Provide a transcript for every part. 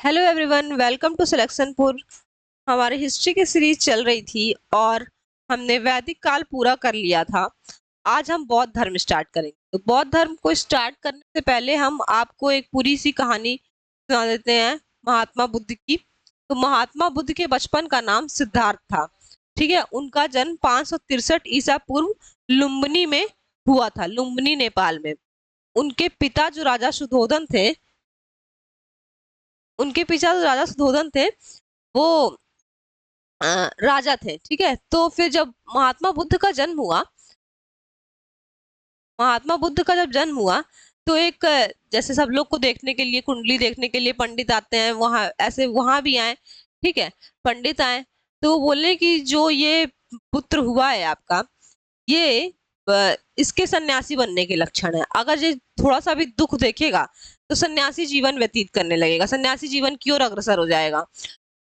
Hello everyone, welcome to Selectionpur. हमारी history की series चल रही थी और हमने वैदिक काल पूरा कर लिया था। आज हम बौद्ध धर्म स्टार्ट करेंगे। तो बौद्ध धर्म को स्टार्ट करने से पहले हम आपको एक पूरी सी कहानी सुना देते हैं महात्मा बुद्ध की। तो महात्मा बुद्ध के बचपन का नाम सिद्धार्थ था। ठीक है, उनका जन्म 563 ईसा पूर्व लुम्बिनी में हुआ था, लुम्बिनी नेपाल में। उनके पिता जो राजा सुधोधन थे, उनके पिता जो राजा सुधोधन थे वो राजा थे। ठीक है, तो फिर जब महात्मा बुद्ध का जब जन्म हुआ तो एक जैसे सब लोग को देखने के लिए, कुंडली देखने के लिए पंडित आते हैं, वहां ऐसे वहां भी आए। ठीक है, पंडित आए तो वो बोले कि जो ये पुत्र हुआ है आपका, ये इसके सन्यासी बनने के लक्षण है। अगर ये थोड़ा सा भी दुख देखेगा तो सन्यासी जीवन व्यतीत करने लगेगा, सन्यासी जीवन की ओर अग्रसर हो जाएगा।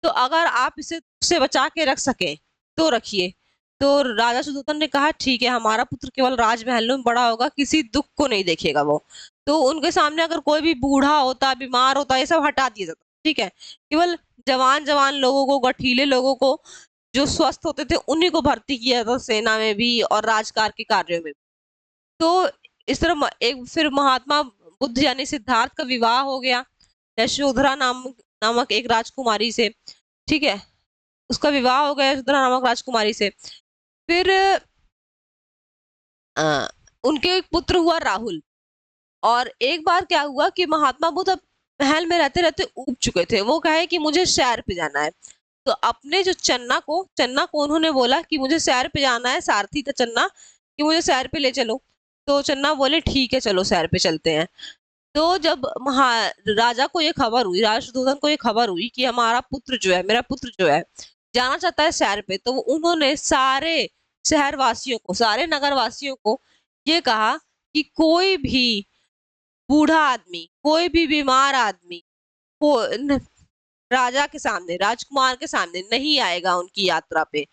तो अगर आप इसे से बचा के रख सके तो रखिए। तो राजा सुदोधन ने कहा ठीक है, हमारा पुत्र केवल राजमहल में बड़ा होगा, किसी दुख को नहीं देखेगा वो। तो उनके सामने अगर कोई भी बूढ़ा होता, बीमार होता, ये सब हटा दिया जाता। ठीक है, केवल जवान जवान लोगों को, गठीले लोगों को, जो स्वस्थ होते थे, उन्हीं को भर्ती किया जाता सेना में भी और राजकार के कार्यों में भी। तो इस तरह एक फिर महात्मा बुद्ध यानी सिद्धार्थ का विवाह हो गया यशोधरा नामक एक राजकुमारी से। ठीक है, उसका विवाह हो गया यशोधरा नामक राजकुमारी से। फिर अ, उनके एक पुत्र हुआ राहुल। और एक बार क्या हुआ कि महात्मा बुद्ध अब महल में रहते रहते ऊब चुके थे। वो कहे कि मुझे सैर पे जाना है। तो अपने जो चन्ना को उन्होंने बोला कि मुझे सैर पे जाना है, सारथी था चन्ना, कि मुझे सैर पे ले चलो। तो चन्ना बोले ठीक है, चलो सैर पे चलते हैं। तो जब राजा को ये खबर हुई, राजा शुद्धोधन को ये खबर हुई कि हमारा पुत्र जो है, मेरा पुत्र जो है, जाना चाहता है सैर पे, तो उन्होंने सारे शहरवासियों को, सारे नगरवासियों को ये कहा कि कोई भी बूढ़ा आदमी, कोई भी बीमार आदमी को राजा के सामने, राजकुमार के सामने नहीं आएगा उनकी यात्रा पे।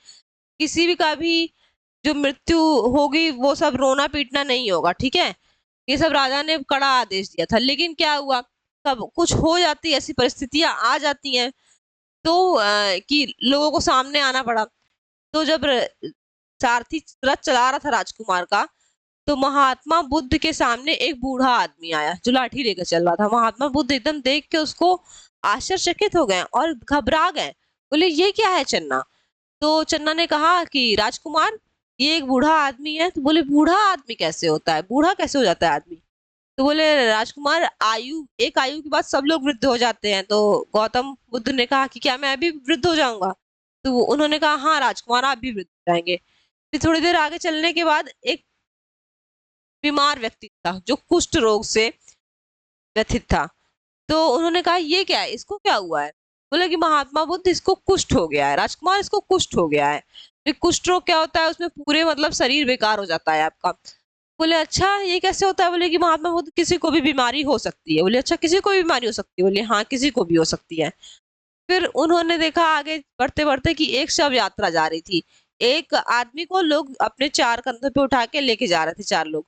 किसी भी का भी जो मृत्यु होगी वो सब रोना पीटना नहीं होगा। ठीक है, ये सब राजा ने कड़ा आदेश दिया था। लेकिन क्या हुआ, सब कुछ हो जाती, ऐसी परिस्थितियां आ जाती हैं तो कि लोगों को सामने आना पड़ा। तो जब सारथी रथ चला रहा था राजकुमार का, तो महात्मा बुद्ध के सामने एक बूढ़ा आदमी आया जो लाठी लेकर चल रहा था। महात्मा बुद्ध एकदम देख के उसको आश्चर्यचकित हो गए और घबरा गए। बोले ये क्या है चन्ना? तो चन्ना ने कहा कि राजकुमार, ये एक बूढ़ा आदमी है। तो बोले बूढ़ा आदमी कैसे होता है, बूढ़ा कैसे हो जाता है आदमी? तो बोले राजकुमार, एक आयु के बाद सब लोग वृद्ध हो जाते हैं। तो गौतम बुद्ध ने कहा कि क्या मैं अभी वृद्ध हो जाऊंगा? तो उन्होंने कहा हाँ राजकुमार, आप भी वृद्ध हो जाएंगे। फिर थोड़ी देर आगे चलने के बाद एक बीमार व्यक्ति था जो कुष्ठ रोग से व्यथित था। तो उन्होंने कहा ये क्या है, इसको क्या हुआ है? बोले कि महात्मा बुद्ध, इसको कुष्ठ हो गया है राजकुमार, इसको कुष्ठ हो गया है। फिर कुष्ठ रोग क्या होता है, उसमें पूरे मतलब शरीर बेकार हो जाता है आपका। बोले अच्छा ये कैसे होता है? बोले कि महात्मा बुद्ध, किसी को भी बीमारी हो सकती है। बोले अच्छा, किसी को भी बीमारी हो सकती है? बोले हाँ, किसी को भी हो सकती है। फिर उन्होंने देखा आगे बढ़ते बढ़ते कि एक शव यात्रा जा रही थी। एक आदमी को लोग अपने चार कंधों पे उठा के लेके जा रहे थे, चार लोग।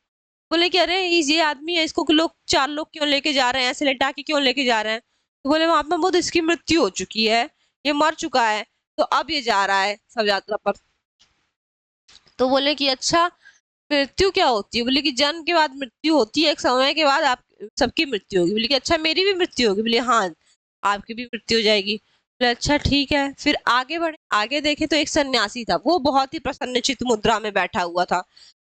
बोले कि अरे ये आदमी है, इसको लोग, चार लोग क्यों लेके जा रहे हैं, ऐसे लेटा के क्यों लेके जा रहे हैं? तो बोले महात्मा बुद्ध, इसकी मृत्यु हो चुकी है, ये मर चुका है, तो अब ये जा रहा है शव यात्रा पर। तो बोले कि अच्छा, मृत्यु क्या होती है? बोले कि जन्म के बाद मृत्यु होती है, एक समय के बाद आप सबकी मृत्यु होगी। बोले कि अच्छा, मेरी भी मृत्यु होगी? बोले हाँ, आपकी भी मृत्यु हो जाएगी। बोले अच्छा ठीक है। फिर आगे बढ़े, आगे देखे तो एक सन्यासी था, वो बहुत ही प्रसन्नचित्त मुद्रा में बैठा हुआ था।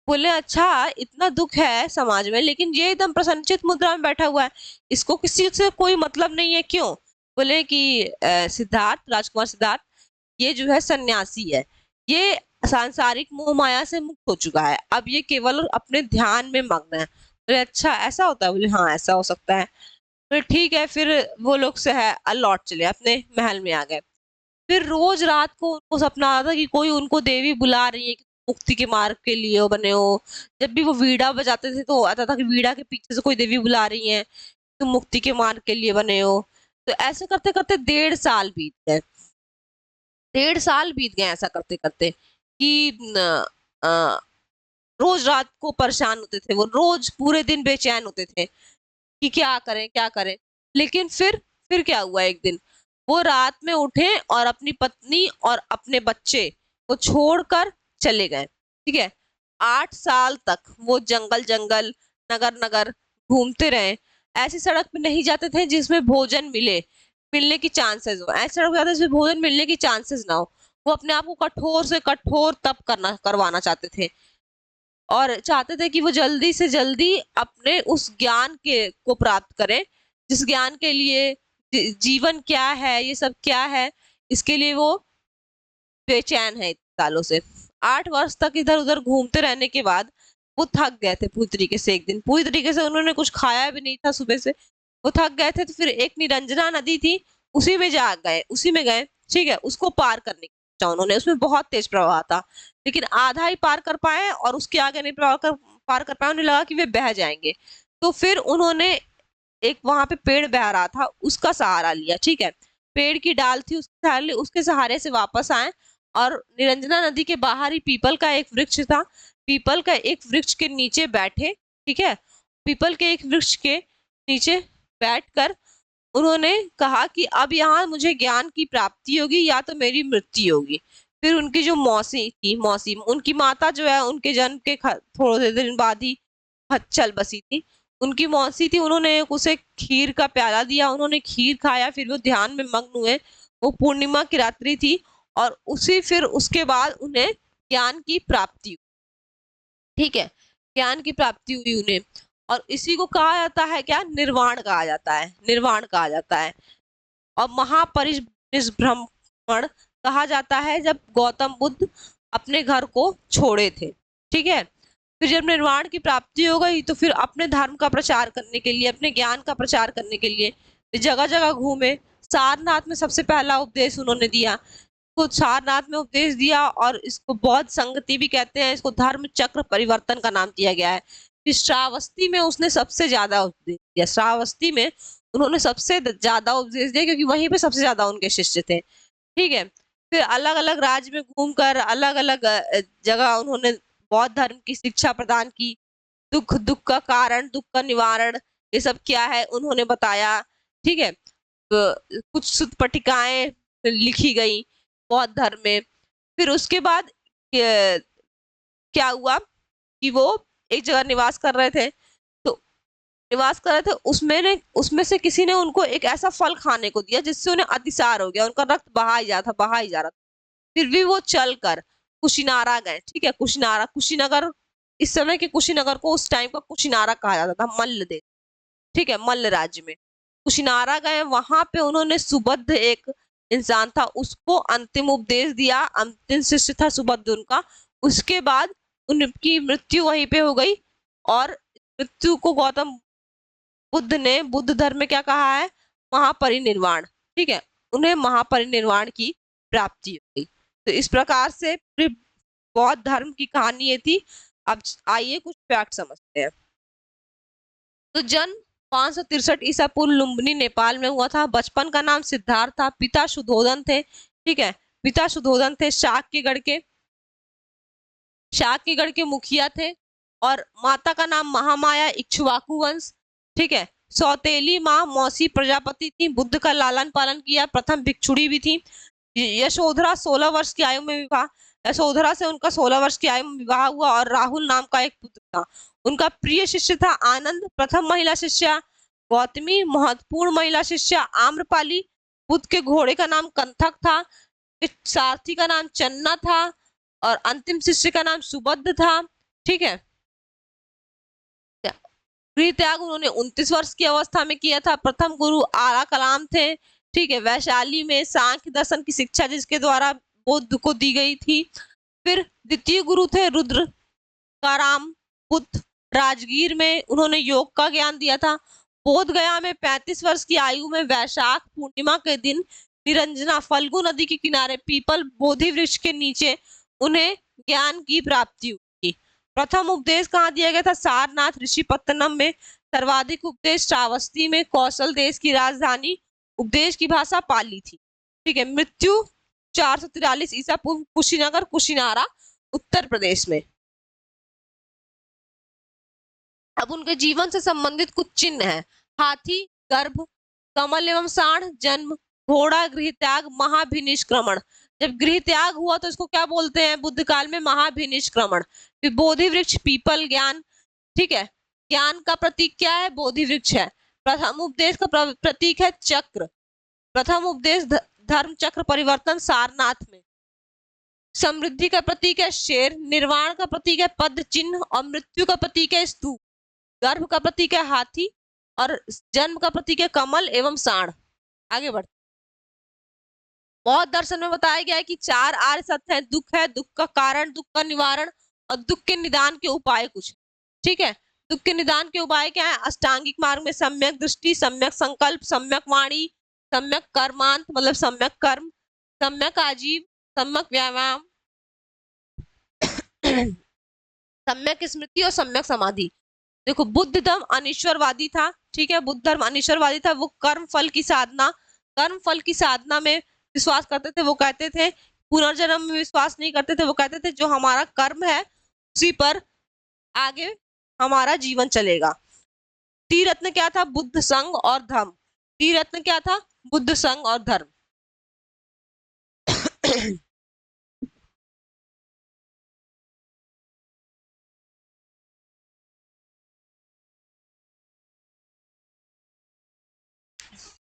बोले अच्छा, इतना दुख है समाज में, लेकिन ये एकदम प्रसन्नचित्त मुद्रा में बैठा हुआ है, इसको किसी से कोई मतलब नहीं है, क्यों? बोले कि सिद्धार्थ, राजकुमार सिद्धार्थ, ये जो है सन्यासी है, ये सांसारिक मोह माया से मुक्त हो चुका है, अब ये केवल अपने ध्यान में मग्न है। बोले अच्छा ऐसा होता है? बोले हाँ, ऐसा हो सकता है। बोले ठीक है। फिर वो लोग से है लौट चले, अपने महल में आ गए। फिर रोज रात को उनको सपना आता था कि कोई उनको देवी बुला रही है कि मुक्ति के मार्ग के लिए वो बने हो। जब भी वो वीणा बजाते थे तो आता था कि वीणा के पीछे से कोई देवी बुला रही है, तुम मुक्ति के मार्ग के लिए बने हो। तो ऐसे करते करते 1.5 साल बीत गए। 1.5 साल बीत गए ऐसा करते करते कि अ, रोज रात को परेशान होते थे, वो रोज पूरे दिन बेचैन होते थे कि क्या करें क्या करें। लेकिन फिर फिर क्या हुआ, एक दिन वो रात में उठे और अपनी पत्नी और अपने बच्चे को छोड़कर चले गए। ठीक है, 8 साल तक वो जंगल जंगल, नगर नगर घूमते रहे। ऐसी सड़क पे नहीं जाते थे जिसमें भोजन मिलने की चांसेस हो, ऐसी सड़क पे जाते जिसमें भोजन मिलने की चांसेस ना हो। वो अपने आप को कठोर से कठोर तप करवाना चाहते थे, और चाहते थे कि वो जल्दी से जल्दी अपने उस ज्ञान के को प्राप्त करें, जिस ज्ञान के लिए जीवन क्या है, ये सब क्या है, इसके लिए वो बेचैन है इतने सालों से। 8 वर्ष तक इधर उधर घूमते रहने के बाद वो थक गए थे पूरी तरीके से। एक दिन पूरी तरीके से उन्होंने कुछ खाया भी नहीं था सुबह से, वो थक गए थे। तो फिर एक निरंजना नदी थी, उसी में जा गए, उसी में गए। ठीक है, उसको पार करने की सोचा उन्होंने। उसमें बहुत तेज प्रवाह था, लेकिन आधा ही पार कर पाए और उसके आगे नहीं पार कर पाए। उन्हें लगा कि वे बह जाएंगे, तो फिर उन्होंने एक वहां पे पेड़ बह रहा था, उसका सहारा लिया। ठीक है, पेड़ की डाल थी, उसके सहारे से वापस आए, और निरंजना नदी के बाहर ही पीपल का एक वृक्ष था, पीपल का एक वृक्ष के नीचे बैठे। ठीक है, पीपल के एक वृक्ष के नीचे बैठकर उन्होंने कहा कि अब यहाँ मुझे ज्ञान की प्राप्ति होगी या तो मेरी मृत्यु होगी। फिर उनकी जो मौसी उनकी माता जो है, उनके जन्म के थोड़े दिन बाद ही चल बसी थी। उनकी मौसी थी, उन्होंने उसे खीर का प्याला दिया, उन्होंने खीर खाया, फिर वो ध्यान में मग्न हुए। वो पूर्णिमा की रात्रि थी, और फिर उसके बाद उन्हें ज्ञान की प्राप्ति हुई। ठीक है, ज्ञान की प्राप्ति हुई उन्हें, और इसी को कहा जाता है क्या, निर्वाण कहा जाता है, निर्वाण कहा जाता है। और महापरिनिष्भ्रमण कहा जाता है जब गौतम बुद्ध अपने घर को छोड़े थे। ठीक है, फिर जब निर्वाण की प्राप्ति हो गई तो फिर अपने धर्म का प्रचार करने के लिए, अपने ज्ञान का प्रचार करने के लिए जगह जगह घूमे। सारनाथ में सबसे पहला उपदेश उन्होंने दिया, को सारनाथ में उपदेश दिया, और इसको बौद्ध संगति भी कहते हैं, इसको धर्म चक्र परिवर्तन का नाम दिया गया है। फिर श्रावस्ती में उसने सबसे ज्यादा उपदेश दिया, श्रावस्ती में उन्होंने सबसे ज्यादा उपदेश दिया, क्योंकि वहीं पे सबसे ज्यादा उनके शिष्य थे। ठीक है, फिर अलग अलग राज्य में घूमकर अलग अलग जगह उन्होंने बौद्ध धर्म की शिक्षा प्रदान की। दुख का कारण, दुख का निवारण, ये सब क्या है उन्होंने बताया। ठीक है, कुछ सुत्त पट्टिकाएं लिखी गई बौद्ध धर्म में। फिर उसके बाद क्या हुआ कि वो एक जगह निवास कर रहे थे, तो उसमें से किसी ने उनको एक ऐसा फल खाने को दिया जिससे उन्हें अतिसार हो गया, उनका रक्त बहा ही जा रहा था। फिर भी वो चलकर कुशिनारा गए। ठीक है, कुशीनगर, इस समय के कुशीनगर को उस टाइम का कुशिनारा कहा जाता था, मल्ल देश। ठीक है, मल्ल राज्य में कुशिनारा गए। वहां पे उन्होंने सुबुद्ध, एक इंसान था, उसको अंतिम उपदेश दिया। अंतिम शिष्य था सुबुद्ध उनका। उसके बाद उनकी मृत्यु वहीं पे हो गई, और मृत्यु को गौतम बुद्ध ने बुद्ध धर्म में क्या कहा है, महापरिनिर्वाण। ठीक है, उन्हें महापरिनिर्वाण की प्राप्ति हो गई। तो इस प्रकार से बौद्ध धर्म की कहानी ये थी। अब आइए कुछ फैक्ट समझते हैं। तो जन्म 563 ईसा पूर्व लुम्बिनी नेपाल में हुआ था। बचपन का नाम सिद्धार्थ था। पिता शुद्धोधन थे। ठीक है, पिता शुद्धोधन थे, शाक्यगढ़ के मुखिया थे। और माता का नाम महामाया, इक्ष्वाकु वंश। ठीक है, सौतेली माँ मौसी प्रजापति थी। बुद्ध का लालन पालन किया, प्रथम भिक्षुणी भी थी। यशोधरा 16 वर्ष की आयु में विवाह, यशोधरा से उनका 16 वर्ष की आयु में विवाह हुआ, और राहुल नाम का एक पुत्र था। उनका प्रिय शिष्य था आनंद, प्रथम महिला शिष्या गौतमी, महत्वपूर्ण महिला शिष्या आम्रपाली। बुद्ध के घोड़े का नाम कंथक था, सारथी का नाम चन्ना था, और अंतिम शिष्य का नाम सुबुद्ध था। ठीक है, गृह त्याग उन्होंने 29 वर्ष की अवस्था में किया था। प्रथम गुरु आला कलाम थे। ठीक है, वैशाली में सांख्य दर्शन की शिक्षा जिसके द्वारा बुद्ध को दी गई थी। फिर द्वितीय गुरु थे रुद्र काराम बुद्ध, राजगीर में उन्होंने योग का ज्ञान दिया था। बोध गया में 35 वर्ष की आयु में वैशाख पूर्णिमा के दिन निरंजना फल्गु नदी के किनारे पीपल बोधि वृक्ष के नीचे उन्हें ज्ञान की प्राप्ति हुई। प्रथम उपदेश कहाँ दिया गया था, सारनाथ ऋषिपत्तनम में। सर्वाधिक उपदेश श्रावस्ती में, कौशल देश की राजधानी। उपदेश की भाषा पाली थी। ठीक है, मृत्यु 443 ईसा पूर्व कुशीनगर, कुशीनारा, उत्तर प्रदेश में। अब उनके जीवन से संबंधित कुछ चिन्ह हैं। हाथी गर्भ, कमल एवं साण, जन्म, घोड़ा, गृह त्याग, महाभिनिष्क्रमण। जब गृह त्याग हुआ तो इसको क्या बोलते हैं बुद्ध काल में? महाभिनिष्क्रमण। फिर बोधि वृक्ष, पीपल, ज्ञान, ठीक है। ज्ञान का प्रतीक क्या है? बोधि वृक्ष है। प्रथम उपदेश का प्रतीक है चक्र। प्रथम उपदेश धर्म चक्र परिवर्तन सारनाथ में। समृद्धि का प्रतीक है शेर, निर्वाण का प्रतीक है पद चिन्ह, और मृत्यु का प्रतीक है स्तूप। गर्भ का प्रतीक है हाथी, और जन्म का प्रतीक है कमल एवं साण। आगे बढ़, बौद्ध दर्शन में बताया गया है कि 4 आर्य सत्य है। दुख है, दुख का कारण, दुख का निवारण, और दुख के निदान के उपाय कुछ, ठीक है। दुख के निदान के उपाय क्या है? अष्टांगिक मार्ग में सम्यक दृष्टि, सम्यक संकल्प, सम्यक वाणी, सम्यक कर्मांत मतलब सम्यक कर्म, सम्यक आजीव, सम्यक व्यायाम, सम्यक स्मृति और सम्यक समाधि। देखो, बुद्ध धर्म अनिश्वरवादी था, ठीक है। बुद्ध धर्म अनिश्वरवादी था। वो कर्म फल की साधना में विश्वास करते थे। वो कहते थे, पुनर्जन्म में विश्वास नहीं करते थे। वो कहते थे जो हमारा कर्म है उसी पर आगे हमारा जीवन चलेगा। त्रिरत्न क्या था? बुद्ध, संघ और धर्म। त्रिरत्न क्या था? बुद्ध, संघ और धर्म।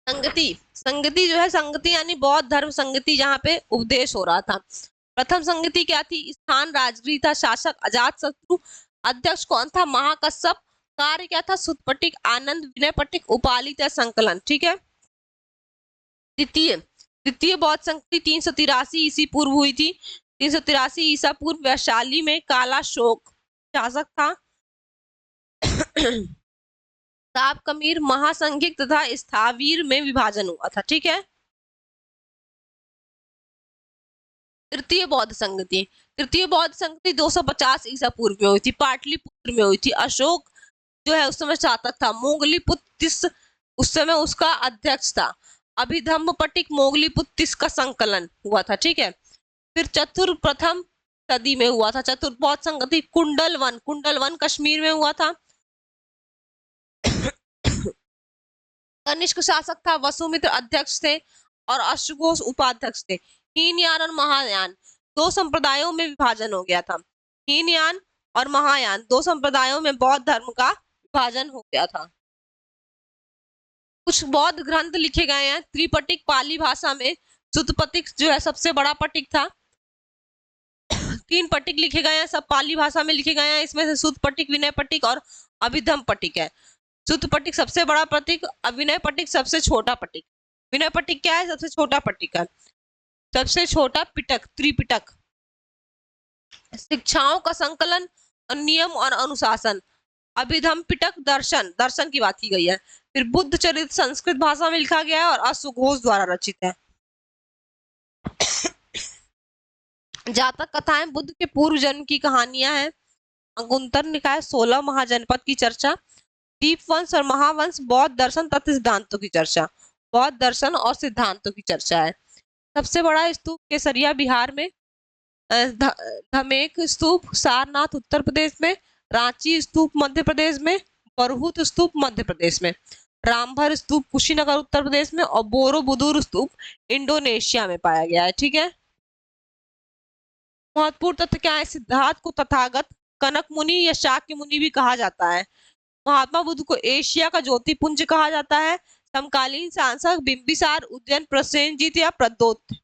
संगति जो है, संगति यानी बौद्ध धर्म संगति, जहाँ पे उपदेश हो रहा था। प्रथम संगति क्या थी? स्थान राजगृह था, शासक अजात शत्रु, अध्यक्ष कौन था? महाकश्यप, कार्य क्या था? सुतपटिक, आनंद, विनय पटिक, उपालित या संकलन, ठीक है। द्वितीय बौद्ध संगति 383 ईसी पूर्व हुई थी। 383 ईसा पूर्व वैशाली में काला शोक शासक था। साप कमीर, महासंघिक तथा स्थावीर में विभाजन हुआ था, ठीक है। तृतीय बौद्ध संगति 250 ईसा पूर्व में हुई थी, पाटलिपुत्र में हुई थी। अशोक जो है उस समय शासक था। मोगलीपुत्र उस समय उसका अध्यक्ष था। अभिधम्म पटिक मोगलीपुत्र का संकलन हुआ था, ठीक है। फिर प्रथम सदी में हुआ था चतुर्थ बौद्ध संगति। कुंडलवन कश्मीर में हुआ था। कनिष्क शासक था, वसुमित्र अध्यक्ष थे, और अश्वघोष उपाध्यक्ष थे। हीनयान और महायान दो संप्रदायों में विभाजन हो गया था। हीनयान और महायान दो संप्रदायों में बौद्ध धर्म का विभाजन हो गया था। कुछ बौद्ध ग्रंथ लिखे गए हैं त्रिपटिक पाली भाषा में। सुतपटिक जो है सबसे बड़ा पटिक था। 3 पटिक लिखे गए हैं, सब पाली भाषा में लिखे गए हैं। इसमें से सुतपटिक, विनय पटिक और अभिधम पटिक है। सुतपटिक सबसे बड़ा पटिक, विनय पटिक सबसे छोटा पटिक। विनय पटिक क्या है? सबसे छोटा पटिक है, सबसे छोटा पिटक, त्रिपिटक। शिक्षाओं का संकलन, नियम और अनुशासन। अभिधम पिटक दर्शन की बात की गई है। फिर बुद्ध चरित्र संस्कृत भाषा में लिखा गया है और अश्वघोष द्वारा रचित है। जातक कथाएं बुद्ध के पूर्व जन्म की कहानियां हैं। अंगुत्तर निकाय 16 महाजनपद की चर्चा। दीपवंश और महावंश बौद्ध दर्शन तथा सिद्धांतों की चर्चा। बौद्ध दर्शन और सिद्धांतों की चर्चा है। सबसे बड़ा स्तूप केसरिया बिहार में, धमेक स्तूप सारनाथ उत्तर प्रदेश में, रांची स्तूप मध्य प्रदेश में, बरहुत स्तूप मध्य प्रदेश में, रामभर स्तूप कुशीनगर उत्तर प्रदेश में, और बोरोबुदुर स्तूप इंडोनेशिया में पाया गया है, ठीक है। महत्वपूर्ण तथ्य क्या है? सिद्धार्थ को तथागत, कनक मुनि या शाक्य मुनि भी कहा जाता है। महात्मा बुद्ध को एशिया का ज्योतिपुंज कहा जाता है। समकालीन शासक बिंबिसार, उज्जैन, प्रसेनजीत या प्रद्योत,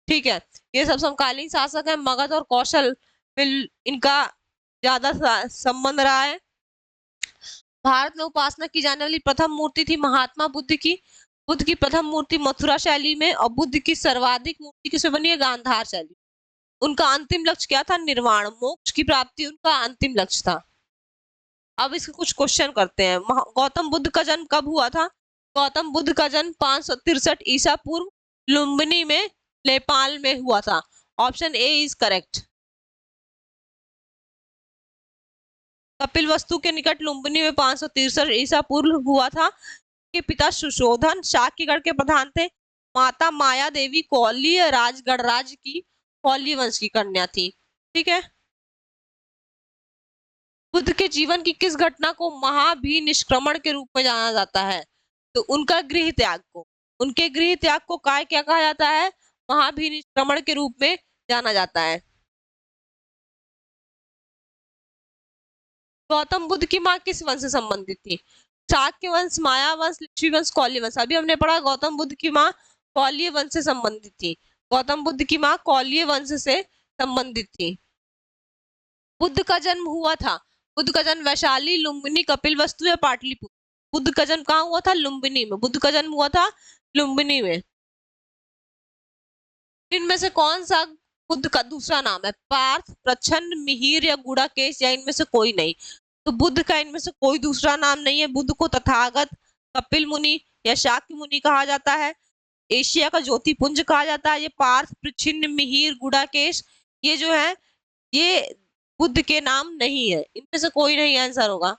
ठीक है। ये सब समकालीन शासक है। मगध और कौशल में इनका ज्यादा संबंध रहा है। भारत में उपासना की जाने वाली प्रथम मूर्ति थी महात्मा बुद्ध की। बुद्ध की प्रथम मूर्ति मथुरा शैली में, और बुद्ध की सर्वाधिक मूर्ति किसमें बनी है? गांधार शैली। उनका अंतिम लक्ष्य क्या था? निर्वाण, मोक्ष की प्राप्ति उनका अंतिम लक्ष्य था। अब इसके कुछ क्वेश्चन करते हैं। गौतम बुद्ध का जन्म कब हुआ था? गौतम बुद्ध का जन्म 563 ईसा पूर्व लुम्बिनी में, नेपाल में हुआ था। Option A is correct. Kapil वस्तु के निकट लुम्बिनी में 563 ईसा पूर्व हुआ था। के पिता सुशोधन शाक्यगढ़ के प्रधान थे। माता माया देवी कौली राजगढ़राज की कौली वंश की कन्या थी, ठीक है। बुद्ध के जीवन की किस घटना को महाभिनिष्क्रमण के रूप में जाना जाता है? तो उनके गृह त्याग को क्या कहा जाता है? महाभिनिष्क्रमण के रूप में जाना जाता है। गौतम बुद्ध की माँ किस वंश से संबंधित थी? शाक्य वंश, माया वंश, लिच्छवी वंश, कौल्य वंश। अभी हमने पढ़ा गौतम बुद्ध की माँ कौल्य वंश से संबंधित थी। गौतम बुद्ध की माँ कौल्य वंश से संबंधित थी। बुद्ध का जन्म हुआ था, बुद्ध का जन्म वैशाली, लुम्बिनी, कपिलवस्तु या पाटलिपुत्र? बुद्ध का जन्म कहाँ हुआ था? लुम्बिनी में। बुद्ध का जन्म हुआ था लुम्बिनी में। इनमें से कौन सा बुद्ध का दूसरा नाम है? पार्थ, प्रच्छन्न, मिहिर या गुड़ाकेश, या इनमें से कोई नहीं? तो बुद्ध का इनमें से कोई दूसरा नाम नहीं है। बुद्ध को तथागत, कपिल मुनि या शाक्य मुनि कहा जाता है। एशिया का ज्योतिपुंज कहा जाता है। ये पार्थ, प्रच्छन्न, मिहिर, गुड़ाकेश, ये जो है ये बुद्ध के नाम नहीं है। इनमें से कोई नहीं आंसर होगा।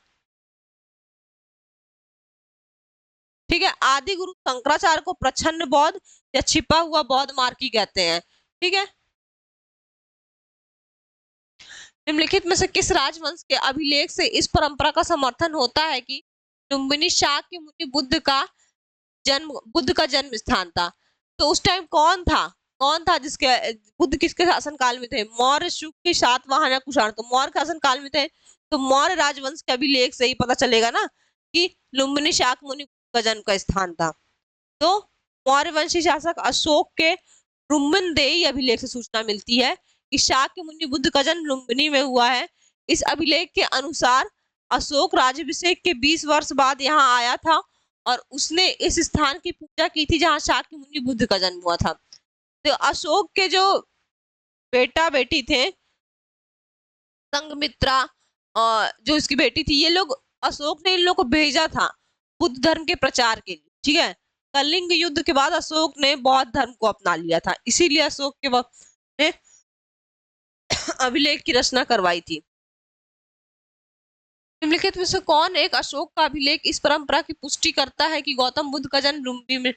ठीक है। आदि गुरु शंकराचार्य को प्रच्छन्न बौद्ध या छिपा हुआ बौद्ध मार्गी कहते हैं। ठीक है। निम्नलिखित में से किस राजवंश के अभिलेख से इस परंपरा का समर्थन होता है कि लुम्बिनी शाक्य मुनि बुद्ध का जन्म स्थान था? तो उस टाइम कौन था जिसके बुद्ध किसके शासन काल में थे? मौर्य, शुंग, सातवाहन या कुषाण? तो मौर्य शासन काल में थे। तो मौर्य राजवंश के अभिलेख से ही पता चलेगा ना कि लुम्बिनी शाक्य मुनि का जन्म का स्थान था। तो मौर्य वंशी शासक अशोक के रुम्मनदेही अभिलेख से सूचना मिलती है कि शाक्य मुनि बुद्ध का जन्म लुम्बिनी में हुआ है। इस अभिलेख के अनुसार अशोक राज्याभिषेक के 20 वर्ष बाद यहाँ आया था और उसने इस स्थान की पूजा की थी जहाँ शाक्य मुनि बुद्ध का जन्म हुआ था। तो अशोक के जो बेटा बेटी थे, संघमित्रा और जो इसकी बेटी थी, ये लोग अशोक ने इन लोगों को भेजा था बुद्ध धर्म के प्रचार के लिए। ठीक है। कलिंग युद्ध के बाद अशोक ने बौद्ध धर्म को अपना लिया था, इसीलिए अशोक के वक्त ने अभिलेख की रचना करवाई थी। निम्नलिखित में से कौन एक अशोक का अभिलेख इस परंपरा की पुष्टि करता है कि गौतम बुद्ध का जन्म लुम्बिनी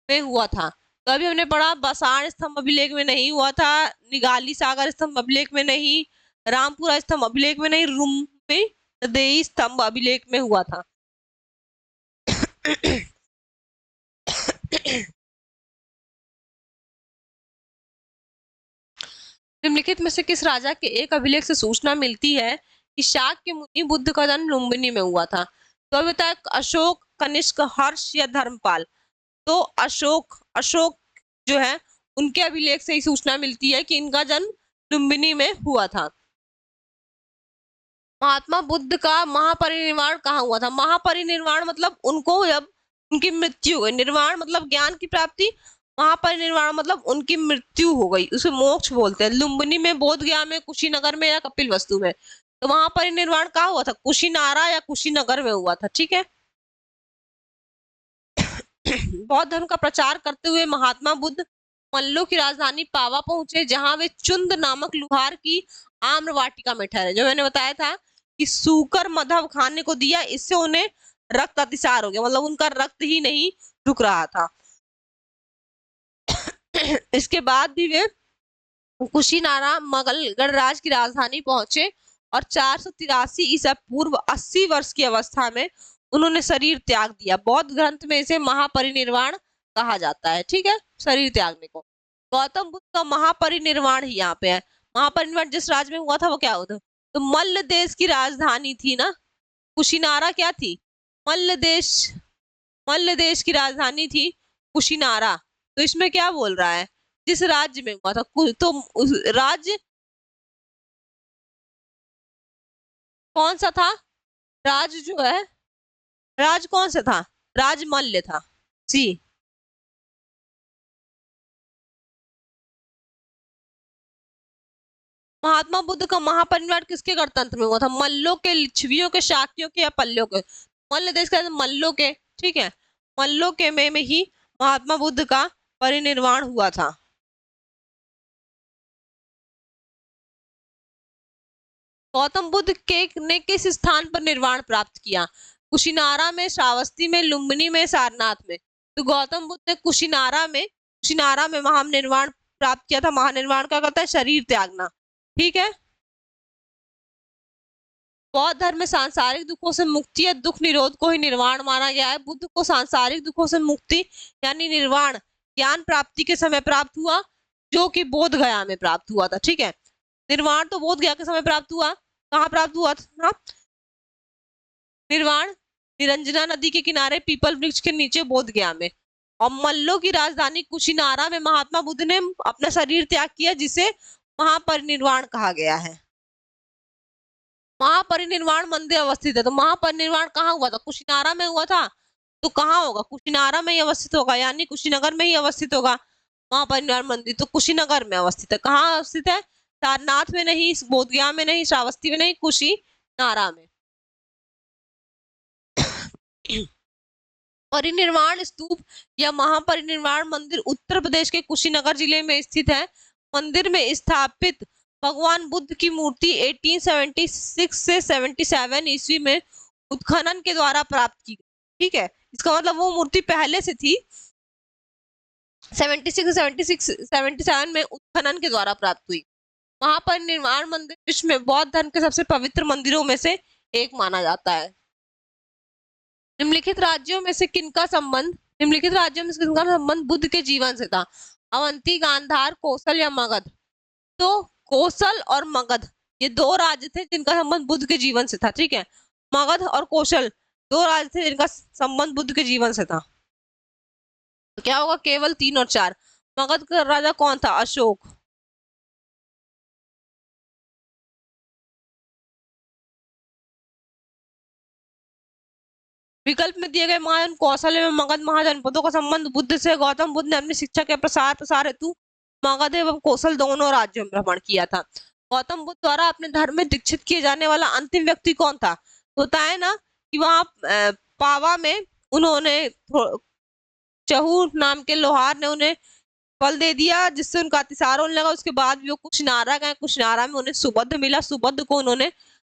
में हुआ था? तो अभी हमने पढ़ा बसाण स्तंभ अभिलेख में नहीं हुआ था, निगाली सागर स्तंभ अभिलेख में नहीं, रामपुरा स्तंभ अभिलेख में नहीं, रुम्मनदेही स्तंभ अभिलेख में हुआ था। निम्नलिखित में से किस राजा के एक अभिलेख से सूचना मिलती है कि शाक्य मुनि बुद्ध का जन्म लुम्बिनी में हुआ था? तो अभी बताया अशोक, कनिष्क, हर्ष या धर्मपाल? तो अशोक जो है उनके अभिलेख से ही सूचना मिलती है कि इनका जन्म लुम्बिनी में हुआ था। महात्मा बुद्ध का महापरिनिर्वाण कहाँ हुआ था? महापरिनिर्वाण मतलब उनको जब उनकी मृत्यु हुई, निर्वाण मतलब ज्ञान की प्राप्ति, महापरिनिर्वाण मतलब उनकी मृत्यु हो गई, उसे मोक्ष बोलते हैं। लुम्बिनी में, बोध गया में, कुशीनगर में या कपिलवस्तु में? तो महापरिनिर्वाण कहाँ हुआ था? कुशीनारा या कुशीनगर में हुआ था। ठीक है। बौद्ध धर्म का प्रचार करते हुए महात्मा बुद्ध मल्लो की राजधानी पावा पहुंचे, जहां वे चुंद नामक लुहार की आम्र वाटिका में ठहरे। जो मैंने बताया था कि सूकर मधव खाने को दिया, इससे उन्हें रक्त अतिसार हो गया, मतलब उनका रक्त ही नहीं रुक रहा था। इसके बाद भी वे कुशीनारा मगल गणराज की राजधानी पहुंचे और 483 ईसा पूर्व 80 वर्ष की अवस्था में उन्होंने शरीर त्याग दिया। बौद्ध ग्रंथ में इसे महापरिनिर्वाण कहा जाता है। ठीक है, शरीर त्यागने को। गौतम बुद्ध का महापरिनिर्वाण ही यहाँ पे है। महापरिनिर्वाण जिस राज्य में हुआ था वो क्या होता? तो मल्ल देश की राजधानी थी ना कुशीनारा, क्या थी? मल्ल देश की राजधानी थी कुशीनारा। तो इसमें क्या बोल रहा है? जिस राज्य में हुआ था, तो उस राज्य कौन सा था? राज्य जो है, राज कौन सा था? राज मल्ल था। सी। महात्मा बुद्ध का महापरिनिर्वाण किसके गणतंत्र में हुआ था? मल्लों के, लिच्छवियों के, शाक्यों के या पल्लों के? मल्ल देश का मल्लों के। ठीक है, मल्लों के में ही महात्मा बुद्ध का परिनिर्वाण हुआ था। गौतम बुद्ध ने किस स्थान पर निर्वाण प्राप्त किया? कुशीनारा में, श्रावस्ती में, लुम्बिनी में, सारनाथ में? तो गौतम बुद्ध ने कुशीनारा में महानिर्वाण प्राप्त किया था। महानिर्वाण क्या करता है? शरीर त्यागना। ठीक है। बौद्ध धर्म में सांसारिक दुखों से मुक्ति या दुख निरोध को ही निर्वाण माना गया है। बुद्ध को सांसारिक दुखों से मुक्ति यानी निर्वाण ज्ञान प्राप्ति के समय प्राप्त हुआ, जो कि बोध गया में प्राप्त हुआ था। ठीक है, निर्वाण तो बोध गया के समय प्राप्त हुआ। कहाँ प्राप्त हुआ था निर्वाण? निरंजना नदी के किनारे पीपल वृक्ष के नीचे बोध गया में। और मल्लों की राजधानी कुशीनारा में महात्मा बुद्ध ने अपना शरीर त्याग किया, जिसे महापरिनिर्वाण कहा गया है। महापरिनिर्वाण मंदिर अवस्थित है, तो महापरिनिर्वाण कहाँ हुआ था? कुशीनारा में हुआ था। तो कहाँ होगा? कुशीनारा में ही अवस्थित होगा, यानी कुशीनगर में ही अवस्थित होगा महापरिनिर्वाण मंदिर। तो कुशीनगर में अवस्थित है। कहाँ अवस्थित है? सारनाथ में नहीं, बोधगया में नहीं, श्रावस्ती में नहीं, कुशीनारा में। परिनिर्वाण स्तूप या महापरिनिर्वाण मंदिर उत्तर प्रदेश के कुशीनगर जिले में स्थित है। मंदिर में स्थापित भगवान बुद्ध की मूर्ति 1876 से 77 ईस्वी में उत्खनन के द्वारा प्राप्त की गई। ठीक है, इसका मतलब वो मूर्ति पहले से थी। 77 में उत्खनन के द्वारा प्राप्त हुई। महापरिनिर्वाण मंदिर विश्व में बौद्ध धर्म के सबसे पवित्र मंदिरों में से एक माना जाता है। निम्नलिखित राज्यों में से किनका संबंध बुद्ध के जीवन से था? अवंती, गांधार, कौशल या मगध? तो कौशल और मगध ये दो राज्य थे जिनका संबंध बुद्ध के जीवन से था। ठीक है, मगध और कौशल दो राज्य थे जिनका संबंध बुद्ध के जीवन से था। तो क्या होगा? केवल 3 और 4। मगध का राजा कौन था? अशोक। विकल्प में दिए गए महाजन कौशल एवं मगध महाजनपदों का संबंध बुद्ध से। गौतम बुद्ध ने अपनी शिक्षा के प्रसार हेतु मगध एवं कौशल दोनों राज्यों में भ्रमण किया था। गौतम बुद्ध द्वारा अपने धर्म में दीक्षित किए जाने वाला अंतिम व्यक्ति कौन था? होता है ना कि वहां पावा में उन्होंने चहू नाम के लोहार ने उन्हें फल दे दिया, जिससे उनका अतिसार होने लगा। उसके बाद भी वो कुशीनारा गए। कुशीनारा में उन्हें सुबुद्ध मिला। सुबुद्ध को उन्होंने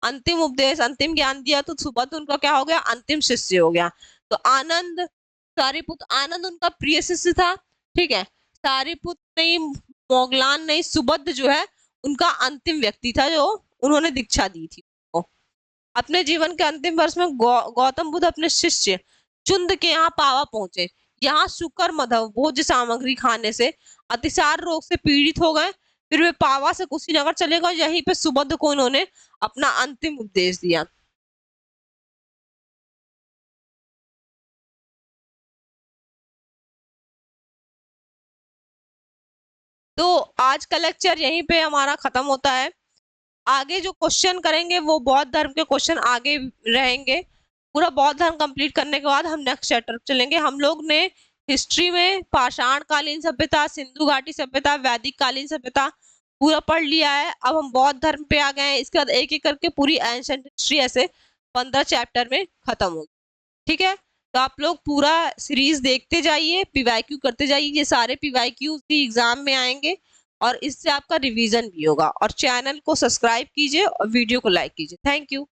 अंतिम उपदेश, अंतिम ज्ञान दिया। तो सुबुद्ध उनका क्या हो गया? अंतिम शिष्य हो गया। तो आनंद, सारिपुत्र आनंद उनका प्रिय शिष्य था। ठीक है, सारिपुत्र नहीं, मोगलान नहीं, सुबुद्ध जो है उनका अंतिम व्यक्ति था जो उन्होंने दीक्षा दी थी। अपने जीवन के अंतिम वर्ष में गौतम बुद्ध अपने शिष्य चुंद के यहाँ पावा पहुंचे। यहाँ शुकर मधव भोज्य सामग्री खाने से अतिसार रोग से पीड़ित हो गए। फिर वे पावा से कुशीनगर चले गए। यहीं पे सुबुद्ध को उन्होंने अपना अंतिम उपदेश दिया। तो आज का लेक्चर यहीं पे हमारा खत्म होता है। आगे जो क्वेश्चन करेंगे वो बौद्ध धर्म के क्वेश्चन आगे रहेंगे। पूरा बौद्ध धर्म कंप्लीट करने के बाद हम नेक्स्ट चैप्टर चलेंगे। हम लोग ने हिस्ट्री में पाषाण कालीन सभ्यता, सिंधु घाटी सभ्यता, वैदिक कालीन सभ्यता पूरा पढ़ लिया है। अब हम बौद्ध धर्म पे आ गए हैं। इसके बाद एक एक करके पूरी एंशिएंट हिस्ट्री ऐसे 15 चैप्टर में खत्म होगी। ठीक है, तो आप लोग पूरा सीरीज देखते जाइए, पीवाईक्यू करते जाइए। ये सारे पीवाईक्यू भी एग्जाम में आएंगे और इससे आपका रिवीजन भी होगा। और चैनल को सब्सक्राइब कीजिए और वीडियो को लाइक कीजिए। Thank you.